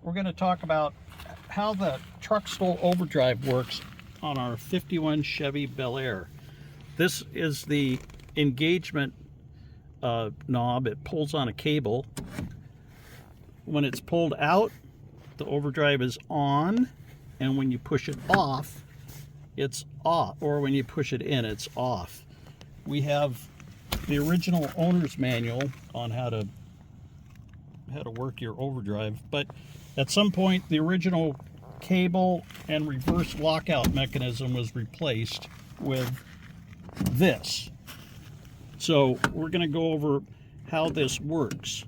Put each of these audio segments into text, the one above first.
we're going to talk about how the Truckstell Overdrive works on our 51 Chevy Bel Air. This is the engagement knob. It pulls on a cable. When it's pulled out, the overdrive is on, and when you push it off, it's off, or when you push it in, it's off. We have the original owner's manual on how to work your overdrive, but at some point the original cable and reverse lockout mechanism was replaced with this. So we're going to go over how this works.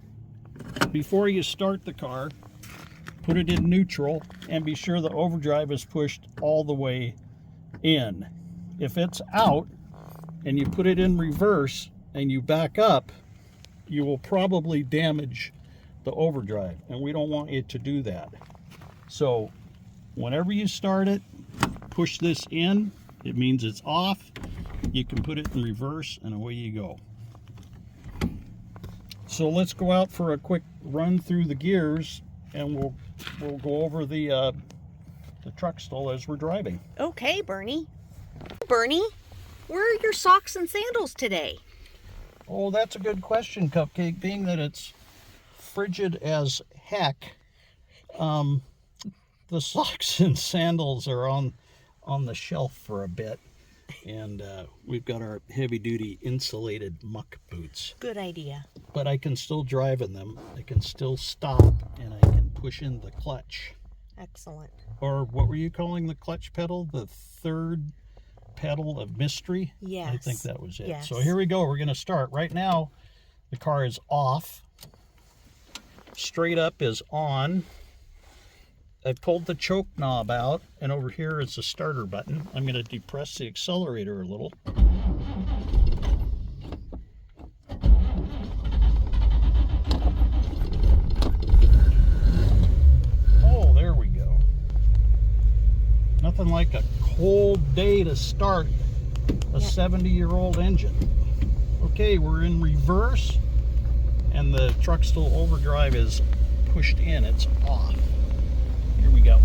Before you start the car, put it in neutral and be sure the overdrive is pushed all the way in. If it's out and you put it in reverse and you back up, you will probably damage the overdrive, and we don't want you to do that. So whenever you start it, push this in. It means it's off. You can put it in reverse and away you go. So let's go out for a quick run through the gears, and we'll go over the Truckstell as we're driving. Okay, Bernie. Bernie, where are your socks and sandals today? Oh, that's a good question, Cupcake. Being that it's frigid as heck, the socks and sandals are on the shelf for a bit, and we've got our heavy-duty insulated muck boots. Good idea. But I can still drive in them. I can still stop, and I can push in the clutch. Excellent. Or what were you calling the clutch pedal? The third pedal of mystery? Yes. I think that was it. Yes. So here we go. We're going to start. Right now, the car is off. Straight up is on. I pulled the choke knob out, and over here is the starter button. I'm going to depress the accelerator a little. Oh, there we go. Nothing like a cold day to start a 70-year-old engine. Okay, we're in reverse, and the Truckstell Overdrive is pushed in. It's off. Here we go.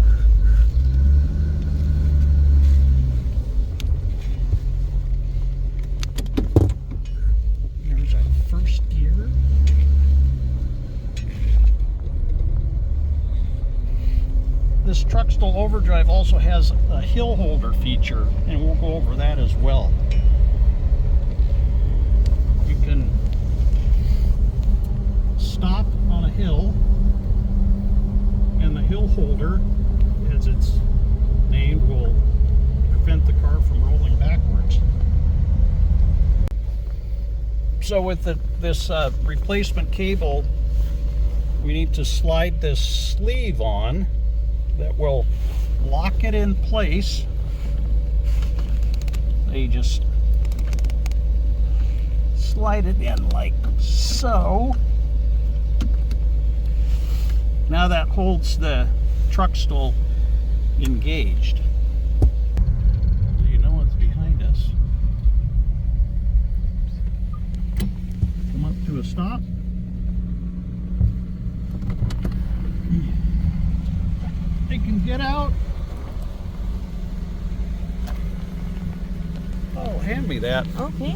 There's our first gear. This Truckstell Overdrive also has a hill holder feature, and we'll go over that as well. You can stop on a hill, and the hill holder, as it's named, will prevent the car from rolling backwards. So with this replacement cable, we need to slide this sleeve on that will lock it in place. You just slide it in like so. Now that holds the Truckstell engaged. So you know what's behind us. Come up to a stop. They can get out. Oh, hand me that. Okay.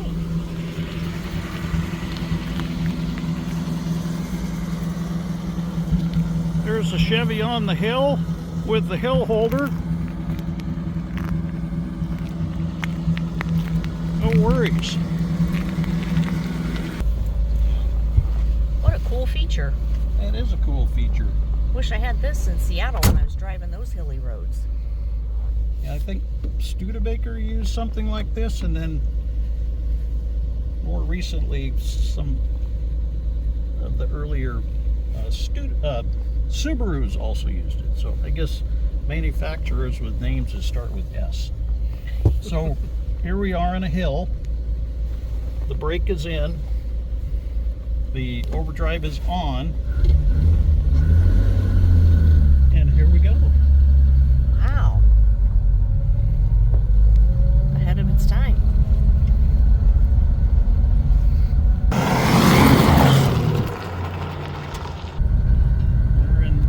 There's a Chevy on the hill with the hill holder. No worries. What a cool feature. That is a cool feature. Wish I had this in Seattle when I was driving those hilly roads. Yeah, I think Studebaker used something like this, and then more recently some of the earlier Subarus also used it. So I guess manufacturers with names that start with S. So here we are on a hill. The brake is in. The overdrive is on. And here we go. Wow. Ahead of its time. We're in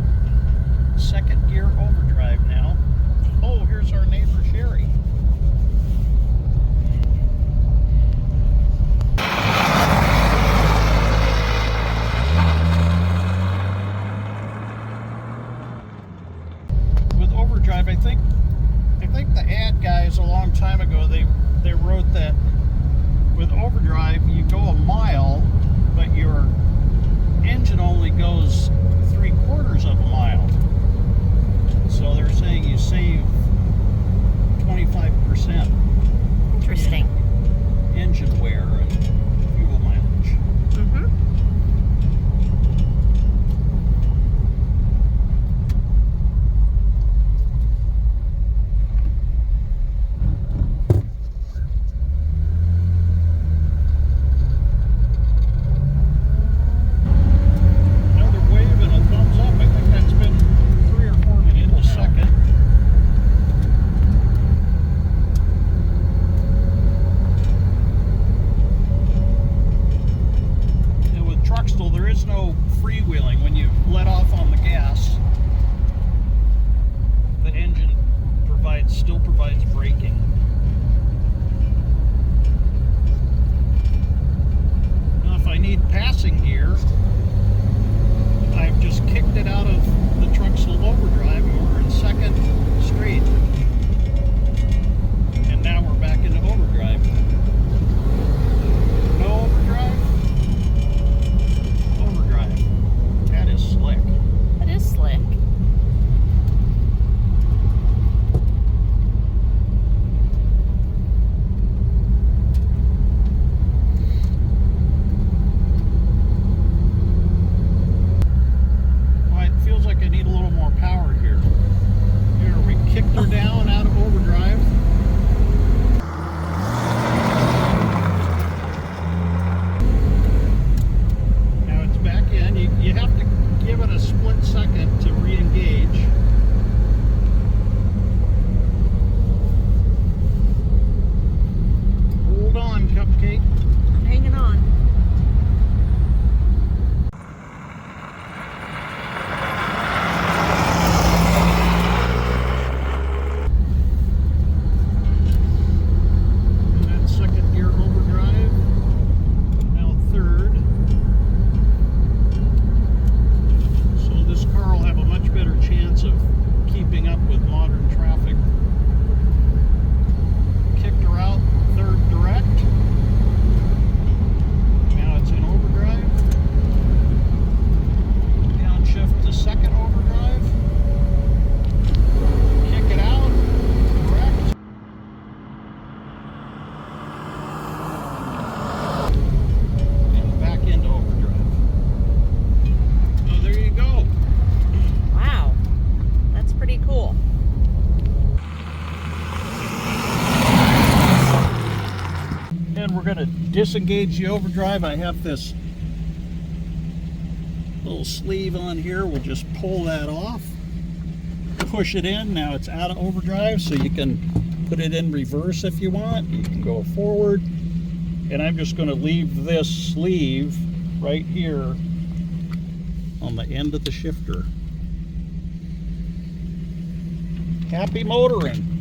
is no freewheeling. When you let off on the gas, the engine still provides braking. Now if I need passing gear, I've just kicked it out of the Truckstell Overdrive and we're in second straight. And now we're back into overdrive. No overdrive? Overdrive. That is slick. That is slick. Well, it feels like I need a little more power here. Here, we kicked her down out of overdrive. Now it's back in. You have to give it a split second to re-engage. Hold on, Cupcake. I'm hanging on. And then second gear overdrive. Now third. So this car will have a much better chance of keeping up with modern traffic. Kicked her out, third direct. Now it's in overdrive. Downshift to second overdrive. Kick it out, direct. And back into overdrive. So there you go. Wow. That's pretty cool. And we're going to disengage the overdrive. I have this little sleeve on here. We'll just pull that off, push it in. Now it's out of overdrive, so you can put it in reverse if you want. You can go forward. And I'm just going to leave this sleeve right here on the end of the shifter. Happy motoring.